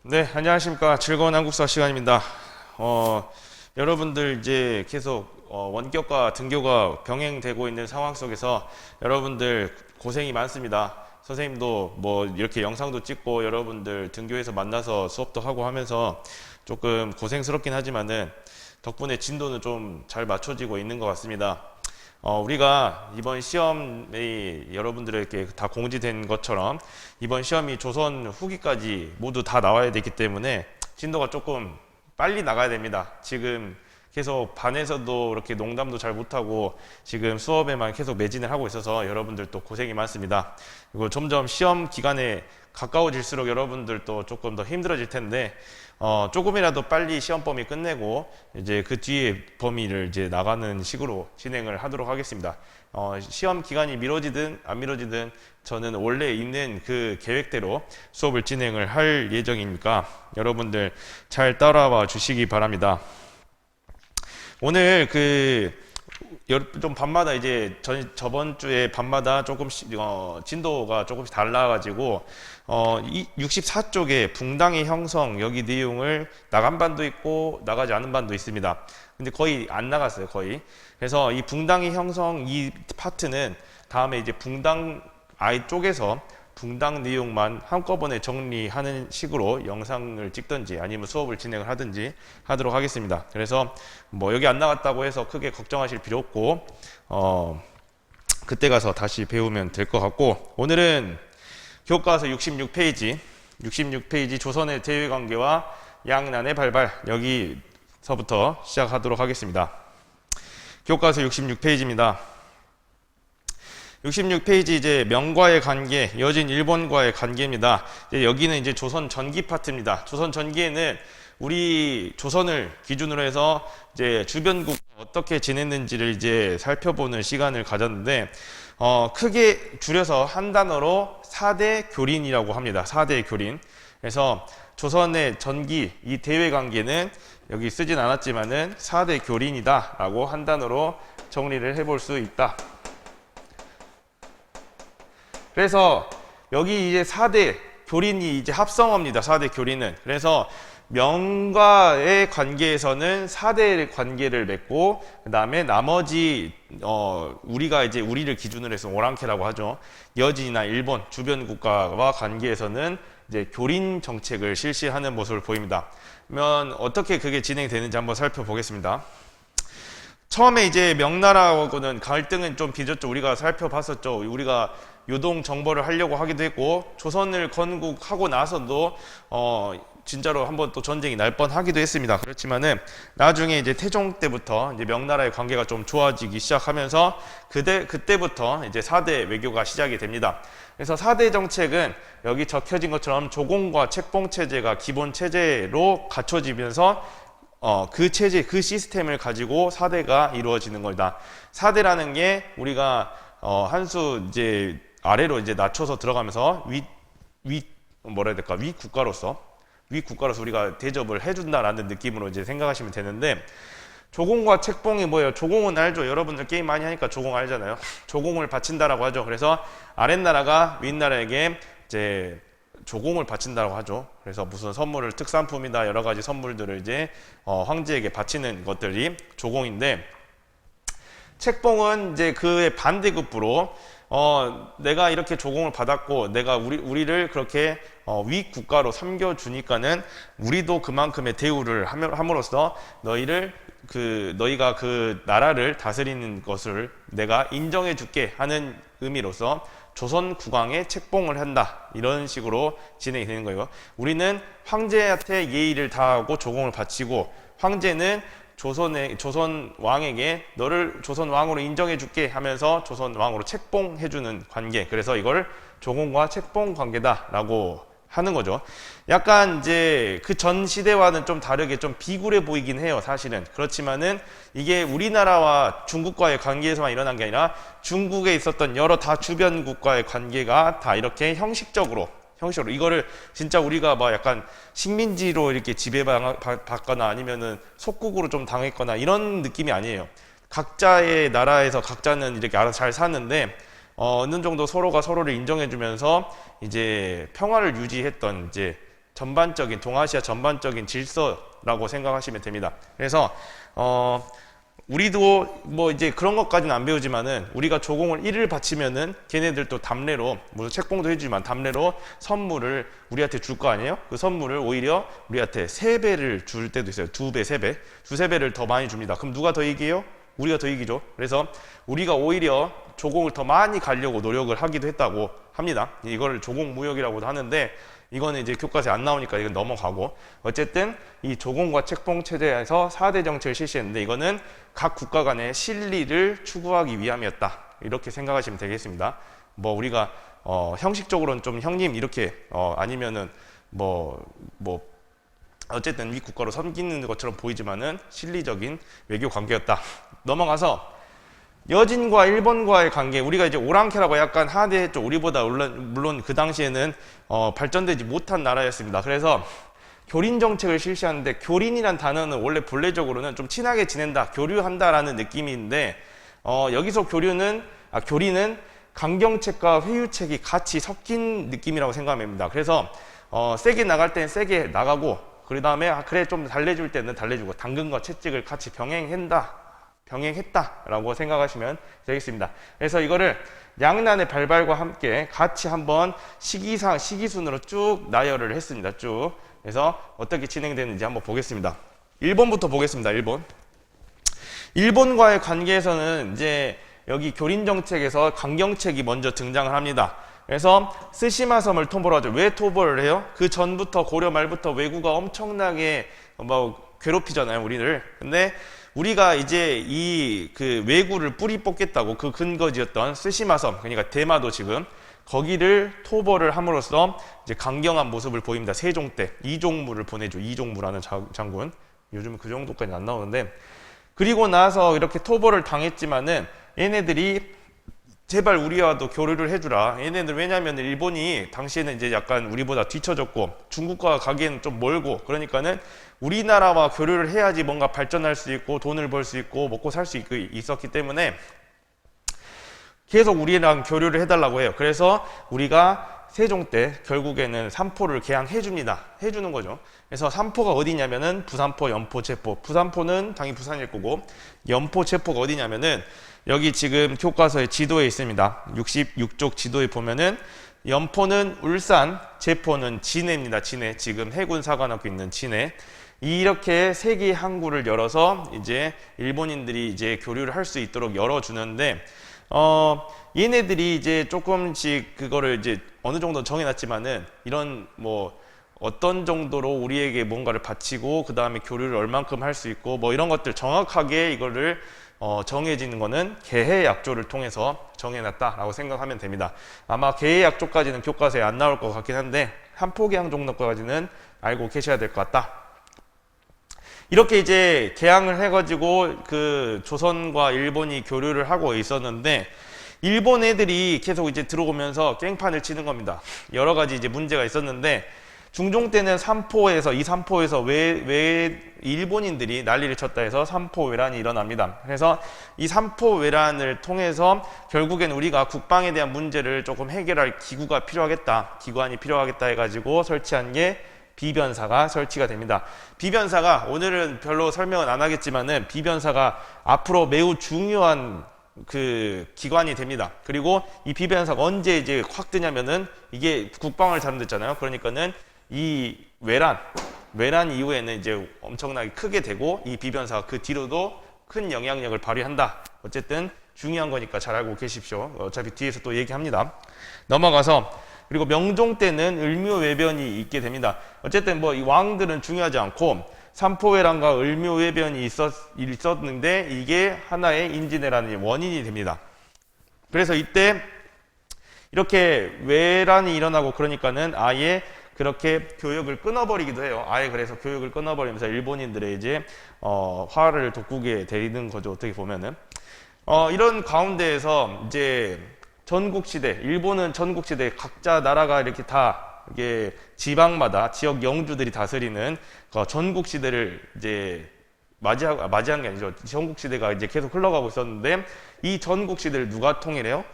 네, 안녕하십니까. 즐거운 한국사 시간입니다. 여러분들 이제 계속 원격과 등교가 병행되고 있는 상황 속에서 여러분들 고생이 많습니다. 선생님도 뭐 이렇게 영상도 찍고 여러분들 등교해서 만나서 수업도 하고 하면서 조금 고생스럽긴 하지만은 덕분에 진도는 좀 잘 맞춰지고 있는 것 같습니다. 우리가 이번 시험이 여러분들에게 다 공지된 것처럼 이번 시험이 조선 후기까지 모두 다 나와야 되기 때문에 진도가 조금 빨리 나가야 됩니다. 지금 계속 반에서도 이렇게 농담도 잘 못하고 지금 수업에만 계속 매진을 하고 있어서 여러분들도 고생이 많습니다. 그리고 점점 시험 기간에 가까워질수록 여러분들도 조금 더 힘들어질 텐데 조금이라도 빨리 시험 범위 끝내고 이제 그 뒤에 범위를 이제 나가는 식으로 진행을 하도록 하겠습니다. 시험 기간이 미뤄지든 안 미뤄지든 저는 원래 있는 그 계획대로 수업을 진행을 할 예정이니까 여러분들 잘 따라와 주시기 바랍니다. 오늘 좀 밤마다 이제 저번 주에 밤마다 조금씩 진도가 조금씩 달라가지고 이 64쪽에 붕당의 형성 여기 내용을 나간 반도 있고 나가지 않은 반도 있습니다. 근데 거의 안 나갔어요, 거의. 그래서 이 붕당의 형성 이 파트는 다음에 이제 붕당 아이 쪽에서 붕당 내용만 한꺼번에 정리하는 식으로 영상을 찍든지 아니면 수업을 진행을 하든지 하도록 하겠습니다. 그래서 뭐 여기 안 나갔다고 해서 크게 걱정하실 필요 없고 그때 가서 다시 배우면 될 것 같고, 오늘은 교과서 66페이지 조선의 대외관계와 양난의 발발 여기서부터 시작하도록 하겠습니다. 교과서 66페이지입니다. 66페이지 이제 명과의 관계, 여진 일본과의 관계입니다. 여기는 이제 조선 전기 파트입니다. 조선 전기에는 우리 조선을 기준으로 해서 이제 주변국 어떻게 지냈는지를 이제 살펴보는 시간을 가졌는데, 크게 줄여서 한 단어로 4대 교린이라고 합니다. 4대 교린. 그래서 조선의 전기, 이 대외 관계는 여기 쓰진 않았지만은 4대 교린이다 라고 한 단어로 정리를 해볼 수 있다. 그래서 여기 이제 4대 교린이 이제 합성어입니다. 4대 교린은. 그래서 명과의 관계에서는 4대 관계를 맺고, 그 다음에 나머지 우리가 이제 우리를 기준으로 해서 오랑캐라고 하죠. 여진이나 일본 주변 국가와 관계에서는 이제 교린 정책을 실시하는 모습을 보입니다. 그러면 어떻게 그게 진행되는지 한번 살펴보겠습니다. 처음에 이제 명나라하고는 갈등은 좀 빚었죠. 우리가 살펴봤었죠. 우리가 요동 정벌을 하려고 하기도 했고, 조선을 건국하고 나서도 진짜로 한번 또 전쟁이 날 뻔하기도 했습니다. 그렇지만은 나중에 이제 태종 때부터 이제 명나라의 관계가 좀 좋아지기 시작하면서 그때부터 이제 4대 외교가 시작이 됩니다. 그래서 4대 정책은 여기 적혀진 것처럼 조공과 책봉 체제가 기본 체제로 갖춰지면서 그 체제, 그 시스템을 가지고 4대가 이루어지는 거다. 4대라는 게 우리가 한 수 이제 아래로 이제 낮춰서 들어가면서 뭐라 해야 될까? 위 국가로서 우리가 대접을 해준다라는 느낌으로 이제 생각하시면 되는데, 조공과 책봉이 뭐예요? 조공은 알죠? 여러분들 게임 많이 하니까 조공 알잖아요. 조공을 바친다라고 하죠. 그래서 아랫나라가 윗나라에게 이제 조공을 바친다고 하죠. 그래서 무슨 선물을 특산품이다 여러 가지 선물들을 이제 황제에게 바치는 것들이 조공인데, 책봉은 이제 그의 반대급부로 내가 이렇게 조공을 받았고 내가 우리를 그렇게 위 국가로 삼겨주니까는 우리도 그만큼의 대우를 함으로써 너희가 그 나라를 다스리는 것을 내가 인정해 줄게 하는 의미로서 조선 국왕에 책봉을 한다, 이런 식으로 진행이 되는 거예요. 우리는 황제한테 예의를 다하고 조공을 바치고, 황제는 조선 왕에게 너를 조선 왕으로 인정해 줄게 하면서 조선 왕으로 책봉해 주는 관계. 그래서 이걸 조공과 책봉 관계다라고 하는 거죠. 약간 이제 그 전 시대와는 좀 다르게 좀 비굴해 보이긴 해요, 사실은. 그렇지만은 이게 우리나라와 중국과의 관계에서만 일어난 게 아니라 중국에 있었던 여러 다 주변국과의 관계가 다 이렇게 형식적으로 이거를 진짜 우리가 막 약간 식민지로 이렇게 지배받거나 아니면은 속국으로 좀 당했거나 이런 느낌이 아니에요. 각자의 나라에서 각자는 이렇게 알아서 잘 사는데 어느 정도 서로가 서로를 인정해주면서 이제 평화를 유지했던 이제 전반적인 동아시아 전반적인 질서라고 생각하시면 됩니다. 그래서 우리도 뭐 이제 그런 것까지는 안 배우지만은 우리가 조공을 1을 바치면은 걔네들도 답례로 물론 책봉도 해주지만 답례로 선물을 우리한테 줄 거 아니에요? 그 선물을 오히려 우리한테 3배를 줄 때도 있어요. 2배, 3배, 2~3배를 더 많이 줍니다. 그럼 누가 더 이기요? 우리가 더 이기죠. 그래서 우리가 오히려 조공을 더 많이 가려고 노력을 하기도 했다고 합니다. 이걸 조공무역이라고도 하는데 이거는 이제 교과서에 안 나오니까 이건 넘어가고, 어쨌든 이 조공과 책봉 체제에서 4대 정책을 실시했는데 이거는 각 국가 간의 실리를 추구하기 위함이었다, 이렇게 생각하시면 되겠습니다. 뭐 우리가 형식적으로는 좀 형님 이렇게 아니면은 뭐 어쨌든 위 국가로 섬기는 것처럼 보이지만은 실리적인 외교 관계였다. 넘어가서 여진과 일본과의 관계, 우리가 이제 오랑캐라고 약간 하대했죠. 우리보다 물론 그 당시에는 발전되지 못한 나라였습니다. 그래서 교린 정책을 실시하는데, 교린이란 단어는 원래 본래적으로는 좀 친하게 지낸다, 교류한다라는 느낌인데 여기서 교린은 강경책과 회유책이 같이 섞인 느낌이라고 생각하면 됩니다. 그래서 세게 나갈 땐 세게 나가고, 그 다음에 그래 좀 달래줄 때는 달래주고, 당근과 채찍을 같이 병행했다라고 생각하시면 되겠습니다. 그래서 이거를 양난의 발발과 함께 같이 한번 시기순으로 쭉 나열을 했습니다. 쭉. 그래서 어떻게 진행되는지 한번 보겠습니다. 일본부터 보겠습니다. 일본과의 관계에서는 이제 여기 교린 정책에서 강경책이 먼저 등장을 합니다. 그래서 스시마 섬을 토벌을 하죠. 왜 토벌을 해요? 그 전부터 고려 말부터 왜구가 엄청나게 괴롭히잖아요, 우리를. 근데 우리가 이제 그 왜구를 뿌리 뽑겠다고 그 근거지였던 스시마 섬, 그러니까 대마도 지금 거기를 토벌을 함으로써 이제 강경한 모습을 보입니다. 세종 때 이종무를 보내죠. 이종무라는 장군. 요즘은 그 정도까지 안 나오는데, 그리고 나서 이렇게 토벌을 당했지만은 얘네들이 제발 우리와도 교류를 해주라. 얘네들 왜냐하면 일본이 당시에는 이제 약간 우리보다 뒤처졌고 중국과 가기에는 좀 멀고, 그러니까는 우리나라와 교류를 해야지 뭔가 발전할 수 있고 돈을 벌 수 있고 먹고 살 수 있었기 때문에 계속 우리랑 교류를 해달라고 해요. 그래서 우리가 세종 때 결국에는 삼포를 해주는 거죠. 그래서 삼포가 어디냐면은 부산포, 연포, 제포. 부산포는 당연히 부산일 거고, 연포, 제포가 어디냐면은 여기 지금 교과서의 지도에 있습니다. 66쪽 지도에 보면은 연포는 울산, 제포는 진해입니다. 진해. 지금 해군사관학교 있는 진해. 이렇게 세 개의 항구를 열어서 이제 일본인들이 이제 교류를 할 수 있도록 열어주는데, 얘네들이 이제 조금씩 그거를 이제 어느 정도 정해놨지만은 이런 뭐 어떤 정도로 우리에게 뭔가를 바치고 그 다음에 교류를 얼만큼 할 수 있고 뭐 이런 것들 정확하게 이거를 정해지는 거는 개해약조를 통해서 정해놨다라고 생각하면 됩니다. 아마 개해약조까지는 교과서에 안 나올 것 같긴 한데 한포개항 정도까지는 알고 계셔야 될 것 같다. 이렇게 이제 개항을 해가지고 그 조선과 일본이 교류를 하고 있었는데, 일본 애들이 계속 이제 들어오면서 깽판을 치는 겁니다. 여러 가지 이제 문제가 있었는데, 중종 때는 이 삼포에서 왜 일본인들이 난리를 쳤다 해서 삼포외란이 일어납니다. 그래서 이 삼포외란을 통해서 결국엔 우리가 국방에 대한 문제를 조금 해결할 기관이 필요하겠다 해가지고 설치한 게 비변사가 설치가 됩니다. 비변사가 오늘은 별로 설명은 안 하겠지만은 비변사가 앞으로 매우 중요한 그 기관이 됩니다. 그리고 이 비변사가 언제 이제 확 뜨냐면은 이게 국방을 잘못했잖아요. 그러니까는 이 외란 이후에는 이제 엄청나게 크게 되고, 이 비변사가 그 뒤로도 큰 영향력을 발휘한다. 어쨌든 중요한 거니까 잘 알고 계십시오. 어차피 뒤에서 또 얘기합니다. 넘어가서, 그리고 명종 때는 을묘외변이 있게 됩니다. 어쨌든 뭐 이 왕들은 중요하지 않고 삼포외란과 을묘외변이 있었는데 이게 하나의 인진해라는 원인이 됩니다. 그래서 이때 이렇게 외란이 일어나고 그러니까는 아예 그렇게 교역을 끊어버리기도 해요. 그래서 교역을 끊어버리면서 일본인들의 이제 화를 돋구게 되는 거죠. 어떻게 보면은 이런 가운데에서 이제 전국시대, 일본은 전국시대 각자 나라가 이렇게 다 이게 지방마다 지역 영주들이 다스리는 전국시대를 이제 맞이한 게 아니죠. 전국시대가 이제 계속 흘러가고 있었는데, 이 전국시대를 누가 통일해요?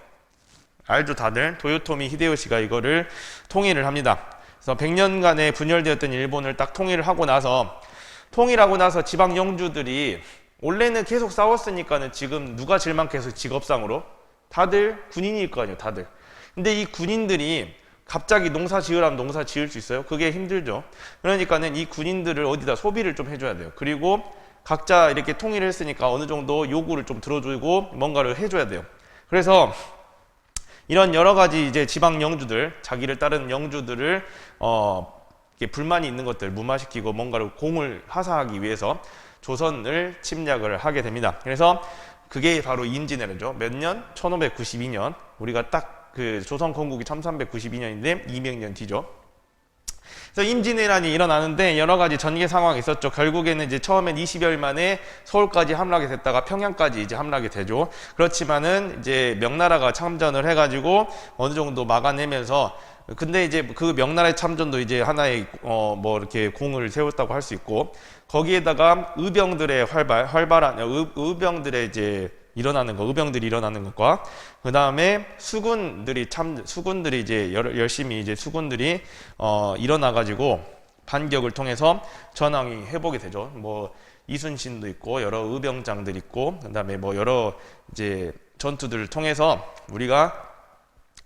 알죠, 다들. 도요토미 히데요시가 이거를 통일을 합니다. 그래서 100년간의 분열되었던 일본을 딱 통일하고 나서 지방 영주들이 원래는 계속 싸웠으니까는 지금 누가 제일 많겠어요? 직업상으로 다들 군인일 거 아니에요, 다들. 근데 이 군인들이 갑자기 농사 지으라면 농사 지을 수 있어요? 그게 힘들죠. 그러니까는 이 군인들을 어디다 소비를 좀 해줘야 돼요. 그리고 각자 이렇게 통일을 했으니까 어느 정도 요구를 좀 들어주고 뭔가를 해줘야 돼요. 그래서 이런 여러 가지 이제 지방 영주들, 자기를 따르는 영주들을 불만이 있는 것들 무마시키고 뭔가를 공을 하사하기 위해서 조선을 침략을 하게 됩니다. 그래서 그게 바로 임진왜란이죠. 몇 년? 1592년. 우리가 딱 그 조선 건국이 1392년인데 200년 뒤죠. 그래서 임진왜란이 일어나는데 여러 가지 전개 상황이 있었죠. 결국에는 이제 처음엔 20여일 만에 서울까지 함락이 됐다가 평양까지 이제 함락이 되죠. 그렇지만은 이제 명나라가 참전을 해가지고 어느 정도 막아내면서, 근데 이제 그 명나라의 참전도 이제 하나의 뭐 이렇게 공을 세웠다고 할 수 있고, 거기에다가 의병들의 활발한 의병들의 이제 의병들이 일어나는 것과 그 다음에 수군들이 이제 열심히 이제 수군들이 일어나가지고 반격을 통해서 전황이 회복이 되죠. 뭐 이순신도 있고 여러 의병장들 있고 그 다음에 뭐 여러 이제 전투들을 통해서 우리가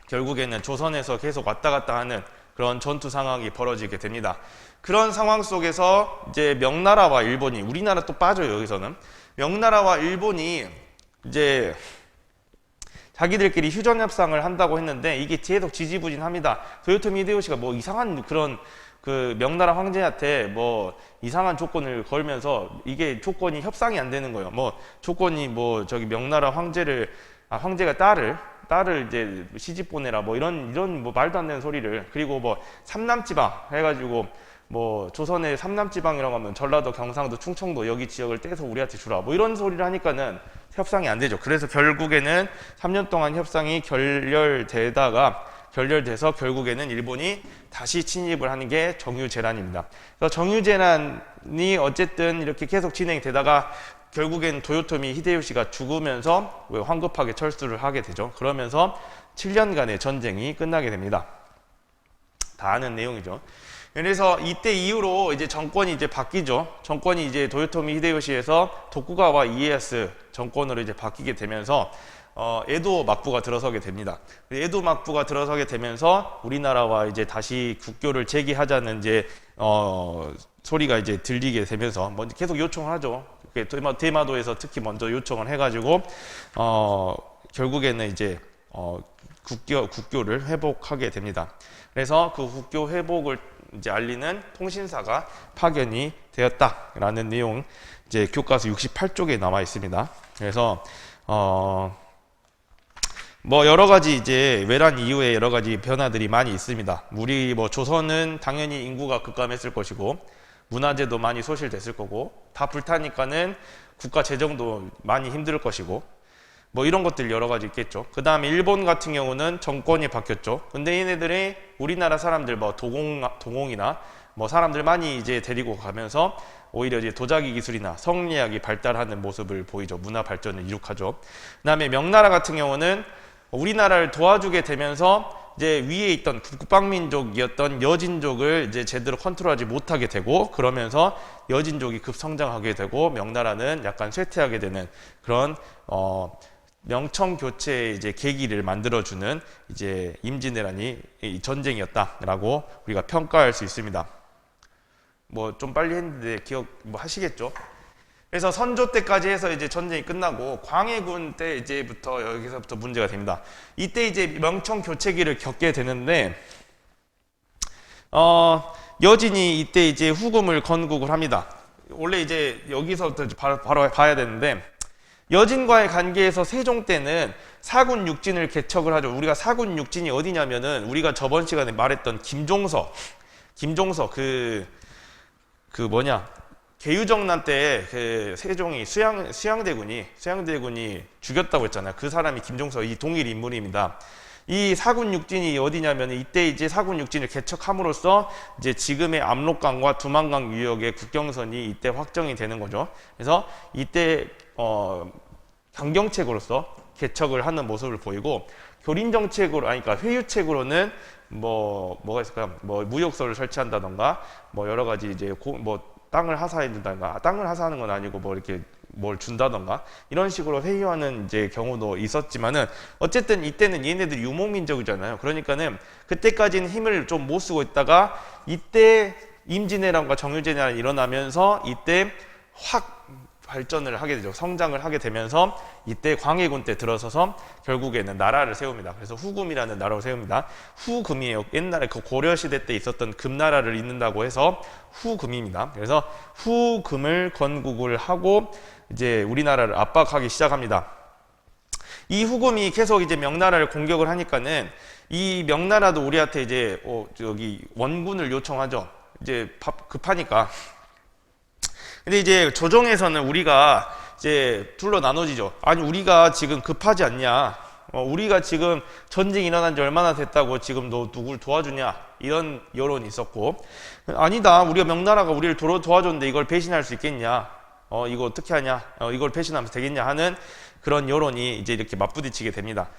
결국에는 조선에서 계속 왔다 갔다 하는 그런 전투 상황이 벌어지게 됩니다. 그런 상황 속에서 이제 명나라와 일본이, 우리나라 또 빠져요. 여기서는 명나라와 일본이 이제 자기들끼리 휴전 협상을 한다고 했는데 이게 계속 지지부진합니다. 도요토미 히데요시가 뭐 이상한 그런 그 명나라 황제한테 뭐 이상한 조건을 걸면서 이게 조건이 협상이 안 되는 거예요. 뭐 조건이 뭐 저기 명나라 황제가 딸을 이제 시집 보내라 뭐 이런 뭐 말도 안 되는 소리를, 그리고 뭐 삼남지방 해가지고 뭐 조선의 삼남지방이라고 하면 전라도, 경상도, 충청도 여기 지역을 떼서 우리한테 주라 뭐 이런 소리를 하니까는 협상이 안 되죠. 그래서 결국에는 3년 동안 협상이 결렬돼서 결국에는 일본이 다시 침입을 하는 게 정유재란입니다. 그래서 정유재란이 어쨌든 이렇게 계속 진행되다가 결국엔 도요토미 히데요시가 죽으면서 황급하게 철수를 하게 되죠. 그러면서 7년간의 전쟁이 끝나게 됩니다. 다 아는 내용이죠. 그래서 이때 이후로 이제 정권이 이제 바뀌죠. 정권이 이제 도요토미 히데요시에서 도쿠가와 이에야스 정권으로 이제 바뀌게 되면서 에도 막부가 들어서게 됩니다. 에도 막부가 들어서게 되면서 우리나라와 이제 다시 국교를 재개하자는 이제 소리가 이제 들리게 되면서 먼저 계속 요청을 하죠. 대마도에서 특히 먼저 요청을 해가지고 결국에는 이제 국교를 회복하게 됩니다. 그래서 그 국교 회복을 이제 알리는 통신사가 파견이 되었다라는 내용 이제 교과서 68쪽에 나와 있습니다. 그래서 뭐 여러 가지 이제 외란 이후에 여러 가지 변화들이 많이 있습니다. 우리 뭐 조선은 당연히 인구가 급감했을 것이고 문화재도 많이 소실됐을 거고 다 불타니까는 국가 재정도 많이 힘들 것이고 뭐 이런 것들 여러 가지 있겠죠. 그 다음에 일본 같은 경우는 정권이 바뀌었죠. 근데 얘네들이 우리나라 사람들 뭐 도공이나 뭐 사람들 많이 이제 데리고 가면서 오히려 이제 도자기 기술이나 성리학이 발달하는 모습을 보이죠. 문화 발전을 이룩하죠. 그 다음에 명나라 같은 경우는 우리나라를 도와주게 되면서 이제 위에 있던 국방민족이었던 여진족을 이제 제대로 컨트롤하지 못하게 되고, 그러면서 여진족이 급성장하게 되고 명나라는 약간 쇠퇴하게 되는 그런 명청 교체의 이제 계기를 만들어주는 이제 임진왜란이 전쟁이었다라고 우리가 평가할 수 있습니다. 뭐 좀 빨리 했는데 기억 뭐 하시겠죠? 그래서 선조 때까지 해서 이제 전쟁이 끝나고 광해군 때 이제부터 여기서부터 문제가 됩니다. 이때 이제 명청 교체기를 겪게 되는데 여진이 이때 이제 후금을 건국을 합니다. 원래 이제 여기서부터 바로 봐야 되는데, 여진과의 관계에서 세종 때는 사군 육진을 개척을 하죠. 우리가 사군 육진이 어디냐면은 우리가 저번 시간에 말했던 김종서 개유정난 때 그 세종이 수양대군이 죽였다고 했잖아요. 그 사람이 김종서, 이 동일 인물입니다. 이 사군 육진이 어디냐면 이때 이제 사군 육진을 개척함으로써 이제 지금의 압록강과 두만강 유역의 국경선이 이때 확정이 되는 거죠. 그래서 이때 강경책으로서 개척을 하는 모습을 보이고, 교린 정책으로, 아니, 그러니까 회유책으로는 뭐가 있을까요? 뭐 무역소를 설치한다던가, 뭐 여러 가지 이제 뭐 땅을 하사해준다던가, 땅을 하사하는 건 아니고 뭐 이렇게 뭘 준다던가 이런 식으로 회유하는 이제 경우도 있었지만은 어쨌든 이때는 얘네들이 유목민족이잖아요. 그러니까는 그때까지는 힘을 좀 못 쓰고 있다가 이때 임진왜란과 정유재난이 일어나면서 이때 확 발전을 하게 되죠. 성장을 하게 되면서 이때 광해군 때 들어서서 결국에는 나라를 세웁니다. 그래서 후금이라는 나라를 세웁니다. 후금이에요. 옛날에 그 고려시대 때 있었던 금나라를 잇는다고 해서 후금입니다. 그래서 후금을 건국을 하고 이제 우리나라를 압박하기 시작합니다. 이 후금이 계속 이제 명나라를 공격을 하니까는 이 명나라도 우리한테 이제 저기 원군을 요청하죠. 이제 급하니까. 근데 이제 조정에서는 우리가 이제 둘로 나눠지죠. 아니, 우리가 지금 급하지 않냐? 우리가 지금 전쟁이 일어난 지 얼마나 됐다고 지금 너 누굴 도와주냐? 이런 여론이 있었고, 아니다. 우리가 명나라가 우리를 도와줬는데 이걸 배신할 수 있겠냐? 이거 어떻게 하냐? 이걸 배신하면 되겠냐? 하는 그런 여론이 이제 이렇게 맞부딪히게 됩니다.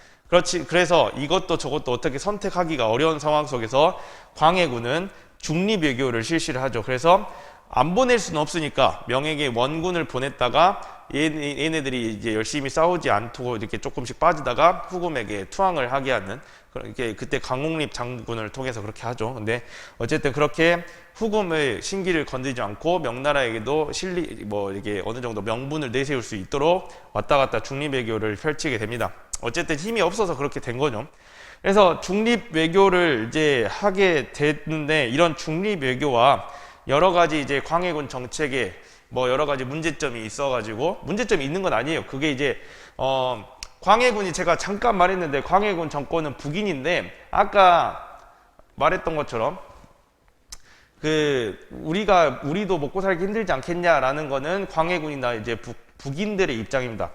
그래서 이것도 저것도 어떻게 선택하기가 어려운 상황 속에서 광해군은 중립외교를 실시를 하죠. 그래서 안 보낼 수는 없으니까 명에게 원군을 보냈다가 얘네들이 이제 열심히 싸우지 않고 이렇게 조금씩 빠지다가 후금에게 투항을 하게 하는 그때 강홍립 장군을 통해서 그렇게 하죠. 근데 어쨌든 그렇게 후금의 신기를 건드리지 않고 명나라에게도 이게 어느 정도 명분을 내세울 수 있도록 왔다 갔다 중립외교를 펼치게 됩니다. 어쨌든 힘이 없어서 그렇게 된 거죠. 그래서 중립외교를 이제 하게 됐는데 이런 중립외교와 여러 가지 이제 광해군 정책에 뭐 여러 가지 문제점이 있어가지고 문제점이 있는 건 아니에요. 그게 이제 광해군이 제가 잠깐 말했는데 광해군 정권은 북인인데 아까 말했던 것처럼 우리도 먹고 살기 힘들지 않겠냐라는 거는 광해군이나 이제 북인들의 입장입니다.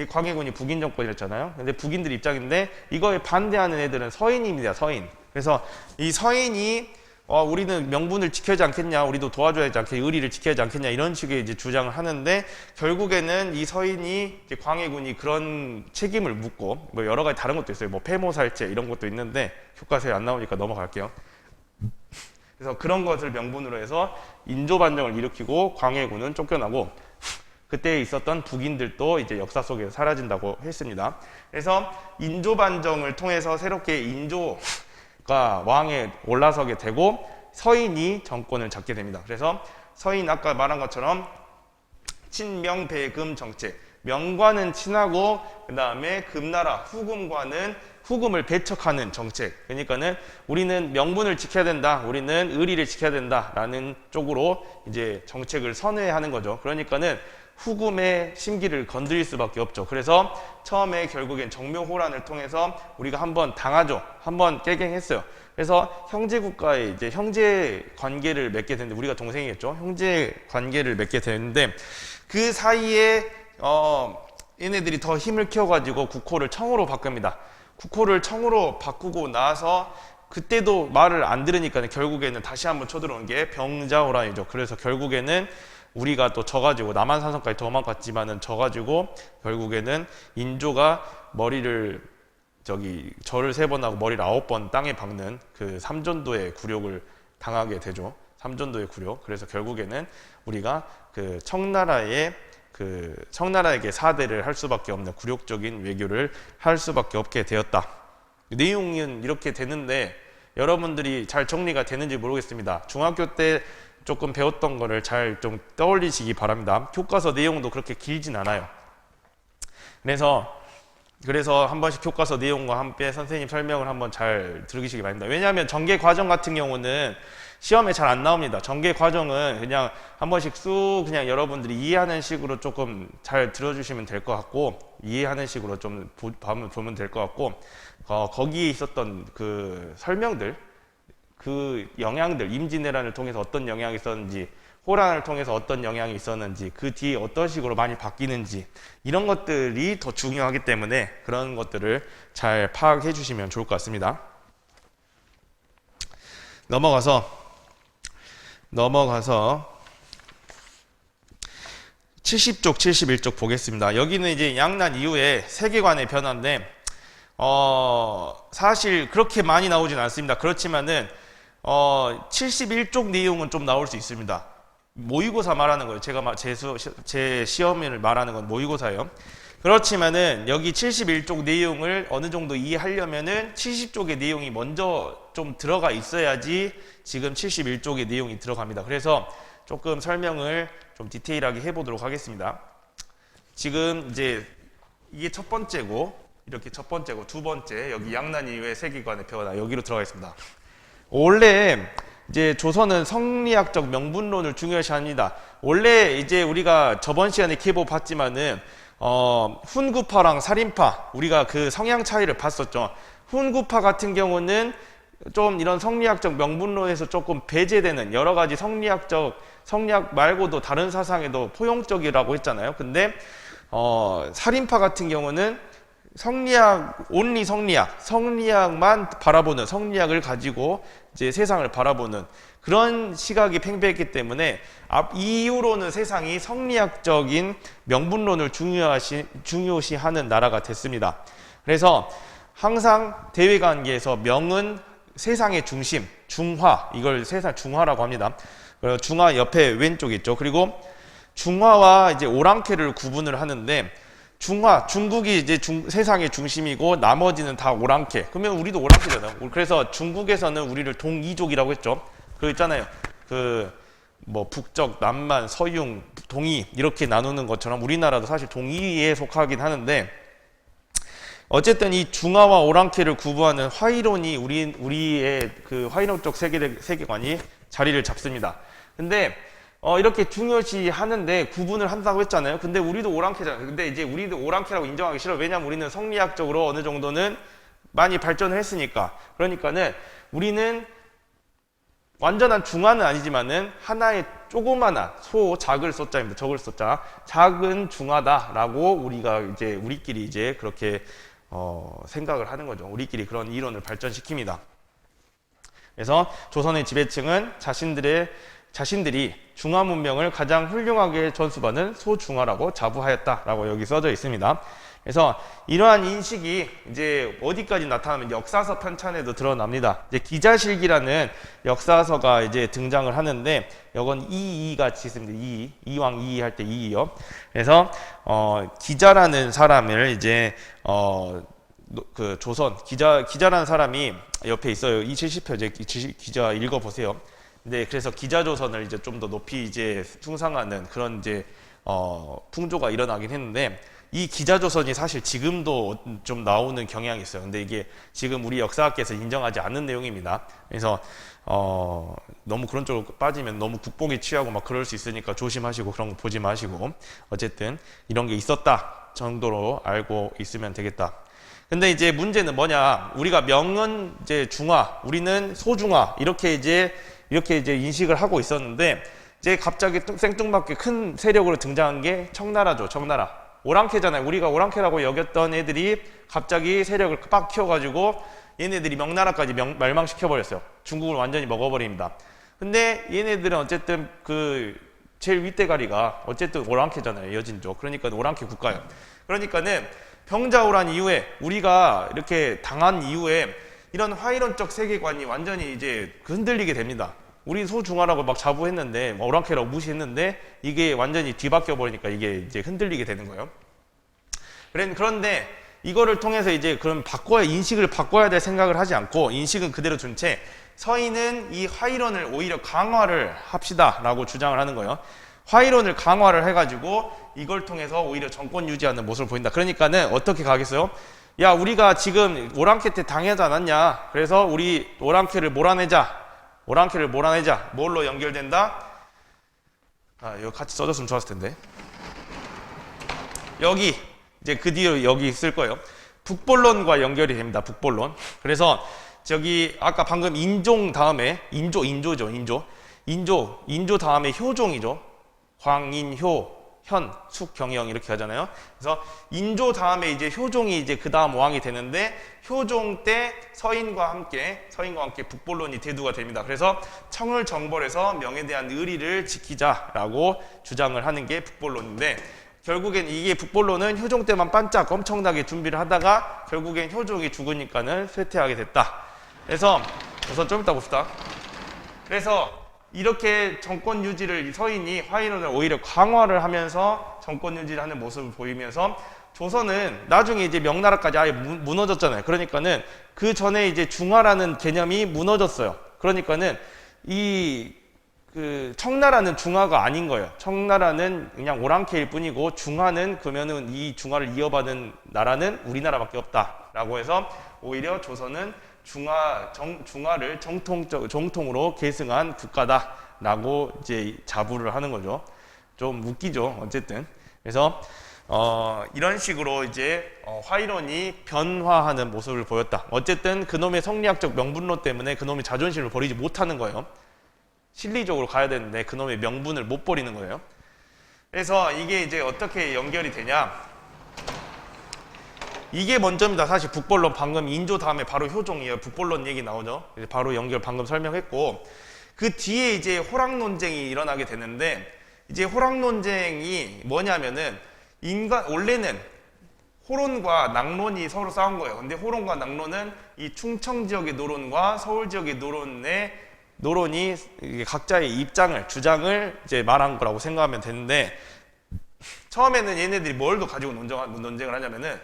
광해군이 북인 정권이었잖아요. 근데 북인들 입장인데 이거에 반대하는 애들은 서인입니다. 서인. 그래서 이 서인이 우리는 명분을 지켜야지 않겠냐, 우리도 도와줘야지 않겠냐, 의리를 지켜야지 않겠냐 이런 식의 이제 주장을 하는데 결국에는 이 서인이 이제 광해군이 그런 책임을 묻고 뭐 여러 가지 다른 것도 있어요. 뭐 폐모살제 이런 것도 있는데 교과서에 안 나오니까 넘어갈게요. 그래서 그런 것을 명분으로 해서 인조반정을 일으키고 광해군은 쫓겨나고 그때 있었던 북인들도 이제 역사 속에서 사라진다고 했습니다. 그래서 인조반정을 통해서 새롭게 인조가 왕에 올라서게 되고 서인이 정권을 잡게 됩니다. 그래서 서인 아까 말한 것처럼 친명배금 정책, 명과는 친하고 그 다음에 금나라 후금과는 후금을 배척하는 정책. 그러니까는 우리는 명분을 지켜야 된다, 우리는 의리를 지켜야 된다라는 쪽으로 이제 정책을 선회하는 거죠. 그러니까는 후금의 심기를 건드릴 수밖에 없죠. 그래서 처음에 결국엔 정묘호란을 통해서 우리가 한번 당하죠. 한번 깨갱했어요. 그래서 형제국가의 이제 형제 관계를 맺게 되는데 우리가 동생이겠죠. 형제 관계를 맺게 되는데 그 사이에 얘네들이 더 힘을 키워가지고 국호를 청으로 바꿉니다. 국호를 청으로 바꾸고 나서 그때도 말을 안 들으니까 결국에는 다시 한번 쳐들어온 게 병자호란이죠. 그래서 결국에는 우리가 또 져가지고 남한산성까지 도망갔지만은 져가지고 결국에는 인조가 머리를 절을 3번 하고 머리를 9번 땅에 박는 그 삼전도의 굴욕을 당하게 되죠. 삼전도의 굴욕. 그래서 결국에는 우리가 그 청나라에게 사대를 할 수밖에 없는 굴욕적인 외교를 할 수밖에 없게 되었다. 내용은 이렇게 되는데 여러분들이 잘 정리가 되는지 모르겠습니다. 중학교 때 조금 배웠던 거를 잘 좀 떠올리시기 바랍니다. 교과서 내용도 그렇게 길진 않아요. 그래서 한 번씩 교과서 내용과 함께 선생님 설명을 한번 잘 들으시기 바랍니다. 왜냐하면 전개 과정 같은 경우는 시험에 잘 안 나옵니다. 전개 과정은 그냥 한 번씩 쑥 그냥 여러분들이 이해하는 식으로 조금 잘 들어주시면 될 것 같고, 이해하는 식으로 좀 보면 될 것 같고, 거기에 있었던 그 설명들, 그 영향들, 임진왜란을 통해서 어떤 영향이 있었는지, 호란을 통해서 어떤 영향이 있었는지, 그 뒤에 어떤 식으로 많이 바뀌는지, 이런 것들이 더 중요하기 때문에 그런 것들을 잘 파악해 주시면 좋을 것 같습니다. 넘어가서 70쪽, 71쪽 보겠습니다. 여기는 이제 양난 이후에 세계관의 변화인데, 사실 그렇게 많이 나오진 않습니다. 그렇지만은 71쪽 내용은 좀 나올 수 있습니다. 모의고사 말하는 거예요. 제가 제 시험을 말하는 건 모의고사예요. 그렇지만은 여기 71쪽 내용을 어느 정도 이해하려면은 70쪽의 내용이 먼저 좀 들어가 있어야지 지금 71쪽의 내용이 들어갑니다. 그래서 조금 설명을 좀 디테일하게 해보도록 하겠습니다. 지금 이제 이게 첫 번째고, 이렇게 첫 번째고, 두 번째 여기 양난 이후의 세계관의 표가 여기로 들어가겠습니다. 원래 이제 조선은 성리학적 명분론을 중요시합니다. 원래 이제 우리가 저번 시간에 키보 봤지만은 훈구파랑 살인파, 우리가 그 성향 차이를 봤었죠. 훈구파 같은 경우는 좀 이런 성리학적 명분론에서 조금 배제되는 여러 가지 성리학 말고도 다른 사상에도 포용적이라고 했잖아요. 근데 살인파 같은 경우는 온리 성리학만 바라보는, 성리학을 가지고 이제 세상을 바라보는 그런 시각이 팽배했기 때문에 이후로는 세상이 성리학적인 명분론을 중요시하는 나라가 됐습니다. 그래서 항상 대외관계에서 명은 세상의 중심, 중화, 이걸 세상 중화라고 합니다. 중화 옆에 왼쪽 있죠. 그리고 중화와 이제 오랑캐를 구분을 하는데, 중국이 이제 세상의 중심이고 나머지는 다 오랑캐. 그러면 우리도 오랑캐잖아요. 그래서 중국에서는 우리를 동이족이라고 했죠. 그 있잖아요. 뭐 북적, 남만, 서융, 동이 이렇게 나누는 것처럼 우리나라도 사실 동이에 속하긴 하는데, 어쨌든 이 중화와 오랑캐를 구분하는 화이론이 우리의 그 화이론적 세계관이 자리를 잡습니다. 근데 이렇게 중요시 하는데 구분을 한다고 했잖아요. 근데 우리도 오랑캐잖아요. 근데 이제 우리도 오랑캐라고 인정하기 싫어. 왜냐면 우리는 성리학적으로 어느 정도는 많이 발전을 했으니까. 그러니까는 우리는 완전한 중화는 아니지만은 하나의 조그마한 작을 쏘자입니다. 적을 쏘자. 작은 중화다라고 우리끼리 이제 그렇게 생각을 하는 거죠. 우리끼리 그런 이론을 발전시킵니다. 그래서 조선의 지배층은 자신들이 중화 문명을 가장 훌륭하게 전수받은 소중화라고 자부하였다라고 여기 써져 있습니다. 그래서 이러한 인식이 이제 어디까지 나타나면 역사서 편찬에도 드러납니다. 이제 기자실기라는 역사서가 이제 등장을 하는데, 이건 이이 같이 있습니다. 이왕 이이 할 때 이이요. 그래서 기자라는 사람을 이제 그 조선 기자라는 사람이 옆에 있어요. 이 70표 기자 읽어보세요. 네, 그래서 기자조선을 이제 좀 더 높이 이제 숭상하는 그런 이제 풍조가 일어나긴 했는데, 이 기자조선이 사실 지금도 좀 나오는 경향이 있어요. 근데 이게 지금 우리 역사학계에서 인정하지 않는 내용입니다. 그래서 너무 그런 쪽으로 빠지면 너무 국뽕에 취하고 막 그럴 수 있으니까 조심하시고 그런 거 보지 마시고, 어쨌든 이런 게 있었다 정도로 알고 있으면 되겠다. 근데 이제 문제는 뭐냐? 우리가 명은 이제 중화, 우리는 소중화 이렇게 이제 인식을 하고 있었는데, 이제 갑자기 생뚱맞게 큰 세력으로 등장한 게 청나라죠. 청나라. 오랑캐잖아요. 우리가 오랑캐라고 여겼던 애들이 갑자기 세력을 빡 키워가지고 얘네들이 명나라까지 멸망시켜버렸어요. 중국을 완전히 먹어버립니다. 근데 얘네들은 어쨌든 그 제일 윗대가리가 어쨌든 오랑캐잖아요. 여진족. 그러니까 오랑캐 국가예요. 그러니까는 병자호란 이후에, 우리가 이렇게 당한 이후에 이런 화이론적 세계관이 완전히 이제 흔들리게 됩니다. 우리 소중화라고 막 자부했는데, 오랑캐라고 무시했는데, 이게 완전히 뒤바뀌어 버리니까 이게 이제 흔들리게 되는 거예요. 그런데 이거를 통해서 이제 그럼 인식을 바꿔야 될 생각을 하지 않고, 인식은 그대로 둔 채 서인은 이 화이론을 오히려 강화를 합시다라고 주장을 하는 거예요. 화이론을 강화를 해가지고 이걸 통해서 오히려 정권 유지하는 모습을 보인다. 그러니까는 어떻게 가겠어요? 야, 우리가 지금 오랑캐 때 당하지 않았냐? 그래서 우리 오랑캐를 몰아내자. 뭘로 연결된다? 여기 같이 써줬으면 좋았을 텐데. 여기 이제 그 뒤로 여기 쓸 거예요. 북본론과 연결이 됩니다. 북본론. 그래서 저기 아까 방금 인종 다음에 인조 다음에 효종이죠. 황인효, 현, 숙, 경영 이렇게 하잖아요. 그래서 인조 다음에 이제 효종이 이제 그 다음 왕이 되는데, 효종 때 서인과 함께 북본론이 대두가 됩니다. 그래서 청을 정벌해서 명에 대한 의리를 지키자라고 주장을 하는 게 북본론인데, 결국엔 이게 북볼로는 효종 때만 반짝 엄청나게 준비를 하다가 결국엔 효종이 죽으니까는 쇠퇴하게 됐다. 그래서 우선 좀 이따 봅시다. 그래서 이렇게 정권 유지를 서인이 화인원을 오히려 강화를 하면서 정권 유지를 하는 모습을 보이면서 조선은 나중에 이제 명나라까지 아예 무너졌잖아요. 그러니까는 그 전에 이제 중화라는 개념이 무너졌어요. 그러니까는 청나라는 중화가 아닌 거예요. 청나라는 그냥 오랑캐일 뿐이고 중화는 그러면은 이 중화를 이어받은 나라는 우리나라밖에 없다라고 해서 오히려 조선은 중화를 정통으로 계승한 국가다라고 이제 자부를 하는 거죠. 좀 웃기죠. 어쨌든 그래서 이런 식으로 이제 화일원이 변화하는 모습을 보였다. 어쨌든 그놈의 성리학적 명분론 때문에 그놈의 자존심을 버리지 못하는 거예요. 실리적으로 가야 되는데 그놈의 명분을 못 버리는 거예요. 그래서 이게 이제 어떻게 연결이 되냐? 이게 먼저입니다. 사실 북볼론 방금 인조 다음에 바로 효종이에요. 북볼론 얘기 나오죠. 바로 연결 방금 설명했고 그 뒤에 이제 호랑 논쟁이 일어나게 되는데 이제 호랑 논쟁이 뭐냐면은 원래는 호론과 낙론이 서로 싸운 거예요. 근데 호론과 낙론은 이 충청 지역의 노론과 서울 지역의 노론이 각자의 주장을 이제 말한 거라고 생각하면 되는데 처음에는 얘네들이 뭘 더 가지고 논쟁을 하냐면은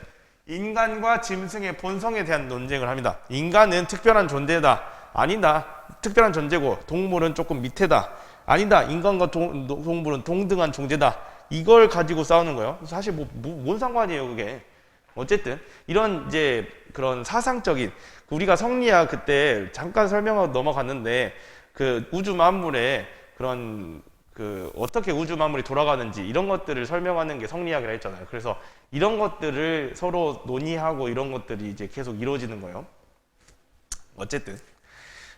인간과 짐승의 본성에 대한 논쟁을 합니다. 인간은 특별한 존재다. 아니다. 특별한 존재고 동물은 조금 밑에다. 아니다. 인간과 동물은 동등한 존재다. 이걸 가지고 싸우는 거예요. 사실 뭔 상관이에요, 그게. 어쨌든 이런 이제 그런 사상적인 우리가 성리학 그때 잠깐 설명하고 넘어갔는데 그 우주 만물의 그런 어떻게 우주 만물이 돌아가는지 이런 것들을 설명하는 게 성리학이라 했잖아요. 그래서 이런 것들을 서로 논의하고 이런 것들이 이제 계속 이루어지는 거예요. 어쨌든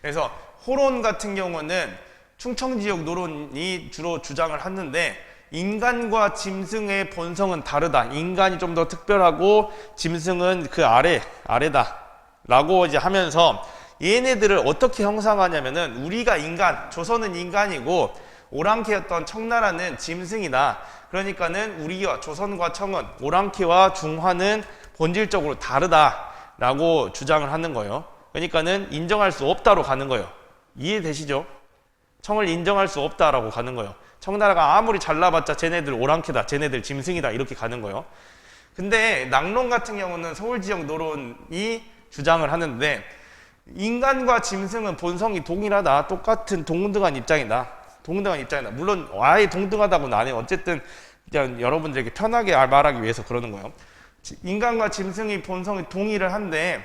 그래서 호론 같은 경우는 충청 지역 노론이 주로 주장을 하는데 인간과 짐승의 본성은 다르다. 인간이 좀 더 특별하고 짐승은 그 아래다. 라고 이제 하면서 얘네들을 어떻게 형상하냐면은 우리가 조선은 인간이고 오랑캐였던 청나라는 짐승이다. 그러니까는 우리와 조선과 청은 오랑캐와 중화는 본질적으로 다르다라고 주장을 하는 거예요. 그러니까는 인정할 수 없다로 가는 거예요. 이해되시죠? 청을 인정할 수 없다라고 가는 거예요. 청나라가 아무리 잘나봤자 쟤네들 오랑캐다, 쟤네들 짐승이다 이렇게 가는 거예요. 근데 낙론 같은 경우는 서울 지역 노론이 주장을 하는데 인간과 짐승은 본성이 동일하다. 똑같은 동등한 입장이다. 물론 아예 동등하다고는 안 해요. 어쨌든 그냥 여러분들에게 편하게 말하기 위해서 그러는 거예요. 인간과 짐승의 본성이 동일한데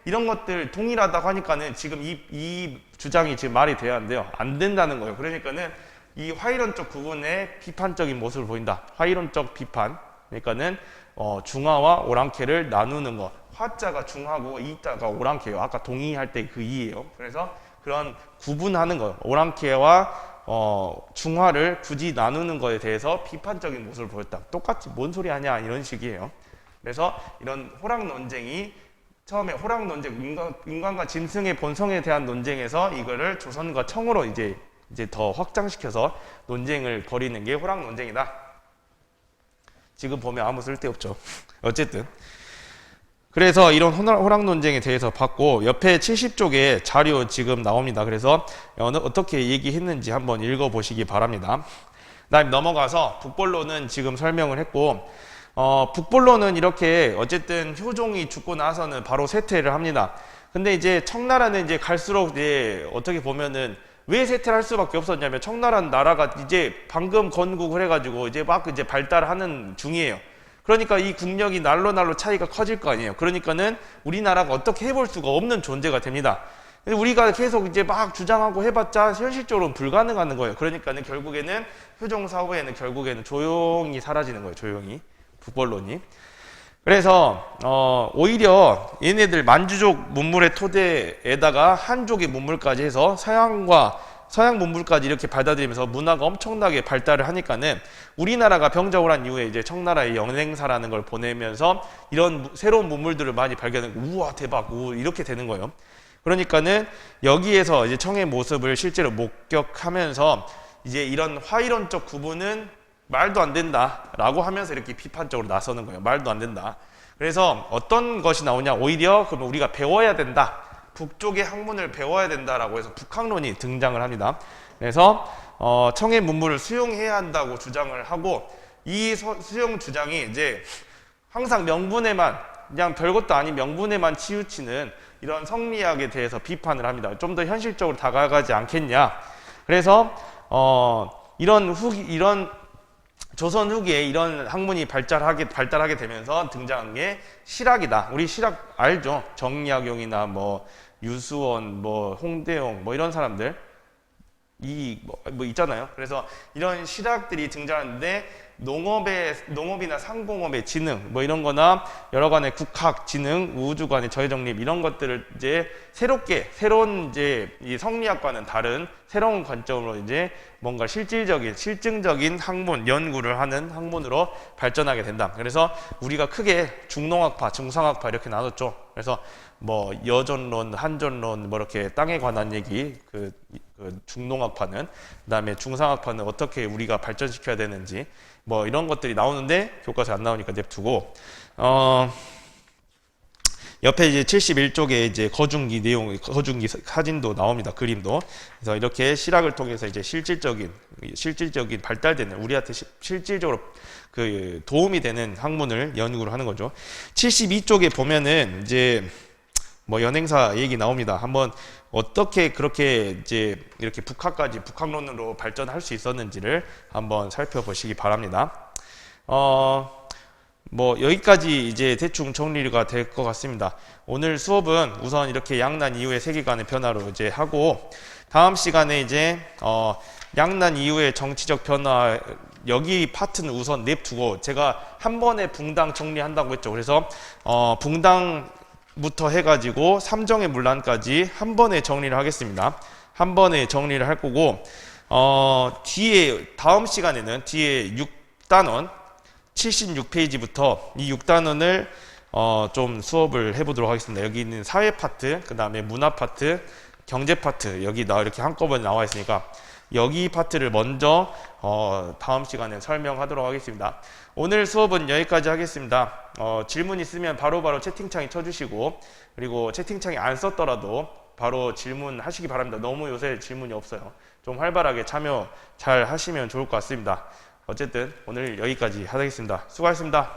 이런 것들 동일하다고 하니까는 지금 이 주장이 지금 말이 돼야 한대요. 안 된다는 거예요. 그러니까는 이 화이론적 구분의 비판적인 모습을 보인다. 화이론적 비판. 그러니까는 중화와 오랑캐를 나누는 것. 화자가 중화고 이자가 오랑캐예요. 아까 동의할 때 그 이예요. 그래서 그런 구분하는 거예요. 오랑캐와 중화를 굳이 나누는 거에 대해서 비판적인 모습을 보였다. 똑같이 뭔 소리 하냐 이런 식이에요. 그래서 이런 호랑 논쟁이 처음에 호랑 논쟁 인간과 짐승의 본성에 대한 논쟁에서 이거를 조선과 청으로 이제 더 확장시켜서 논쟁을 벌이는 게 호랑 논쟁이다. 지금 보면 아무 쓸데없죠. 어쨌든 그래서 이런 호랑 논쟁에 대해서 봤고 옆에 70쪽에 자료 지금 나옵니다. 그래서 어떻게 얘기했는지 한번 읽어보시기 바랍니다. 그다음 넘어가서 북볼론은 지금 설명을 했고 북볼론은 이렇게 어쨌든 효종이 죽고 나서는 바로 쇠퇴를 합니다. 근데 이제 청나라는 이제 갈수록 이제 어떻게 보면은 왜 쇠퇴를 할 수밖에 없었냐면 청나라는 나라가 이제 방금 건국을 해가지고 이제 막 이제 발달하는 중이에요. 그러니까 이 국력이 날로 차이가 커질 거 아니에요. 그러니까는 우리나라가 어떻게 해볼 수가 없는 존재가 됩니다. 근데 우리가 계속 이제 막 주장하고 해봤자 현실적으로는 불가능한 거예요. 그러니까는 결국에는 효종 사후에는 결국에는 조용히 사라지는 거예요. 조용히 북볼론이. 그래서 오히려 얘네들 만주족 문물의 토대에다가 한족의 문물까지 해서 서양 문물까지 이렇게 받아들이면서 문화가 엄청나게 발달을 하니까는 우리나라가 병작을 한 이후에 이제 청나라의 영행사라는 걸 보내면서 이런 새로운 문물들을 많이 발견하고 우와 대박 이렇게 되는 거예요. 그러니까는 여기에서 이제 청의 모습을 실제로 목격하면서 이제 이런 화이론적 구분은 말도 안 된다 라고 하면서 이렇게 비판적으로 나서는 거예요. 말도 안 된다. 그래서 어떤 것이 나오냐, 오히려 그러면 우리가 배워야 된다, 북쪽의 학문을 배워야 된다라고 해서 북학론이 등장을 합니다. 그래서 청해 문물을 수용해야 한다고 주장을 하고, 이 수용 주장이 이제 항상 명분에만, 그냥 별것도 아닌 명분에만 치우치는 이런 성리학에 대해서 비판을 합니다. 좀 더 현실적으로 다가가지 않겠냐. 그래서 이런 조선 후기에 이런 학문이 발달하게 되면서 등장한 게 실학이다. 우리 실학 알죠? 정약용이나 뭐 유수원, 뭐 홍대용, 뭐 이런 사람들 뭐 있잖아요. 그래서 이런 실학들이 등장하는데, 농업이나 상공업의 지능, 뭐 이런 거나 여러 간의 국학, 지능, 우주관의 저해정립, 이런 것들을 이제 새로운 이제 이 성리학과는 다른 새로운 관점으로 이제 뭔가 실증적인 학문, 연구를 하는 학문으로 발전하게 된다. 그래서 우리가 크게 중농학파, 중상학파 이렇게 나눴죠. 그래서 뭐 여존론, 한존론, 뭐 이렇게 땅에 관한 얘기, 그 중농학파는, 그다음에 중상학파는 어떻게 우리가 발전시켜야 되는지, 뭐 이런 것들이 나오는데 교과서에 안 나오니까 냅두고, 옆에 이제 71쪽에 이제 거중기 사진도 나옵니다. 그림도. 그래서 이렇게 실학을 통해서 이제 실질적인 발달되는, 우리한테 실질적으로 그 도움이 되는 학문을 연구를 하는 거죠. 72쪽에 보면은 이제 뭐 연행사 얘기 나옵니다. 한번 어떻게 그렇게 이제 이렇게 북학론으로 발전할 수 있었는지를 한번 살펴보시기 바랍니다. 뭐 여기까지 이제 대충 정리가 될 것 같습니다. 오늘 수업은 우선 이렇게 양난 이후의 세계관의 변화로 이제 하고, 다음 시간에 이제 양난 이후의 정치적 변화, 여기 파트는 우선 냅두고, 제가 한 번에 붕당 정리한다고 했죠. 그래서 붕당부터 해가지고 삼정의 문란까지 한 번에 정리를 하겠습니다. 한 번에 정리를 할 거고, 다음 시간에는 뒤에 6단원 76페이지부터 이 6단원을 좀 수업을 해보도록 하겠습니다. 여기 있는 사회 파트, 그 다음에 문화 파트, 경제 파트, 여기 이렇게 한꺼번에 나와 있으니까 여기 파트를 먼저 다음 시간에 설명하도록 하겠습니다. 오늘 수업은 여기까지 하겠습니다. 질문 있으면 바로바로 채팅창에 쳐주시고, 그리고 채팅창에 안 썼더라도 바로 질문하시기 바랍니다. 너무 요새 질문이 없어요. 좀 활발하게 참여 잘 하시면 좋을 것 같습니다. 어쨌든 오늘 여기까지 하겠습니다. 수고하셨습니다.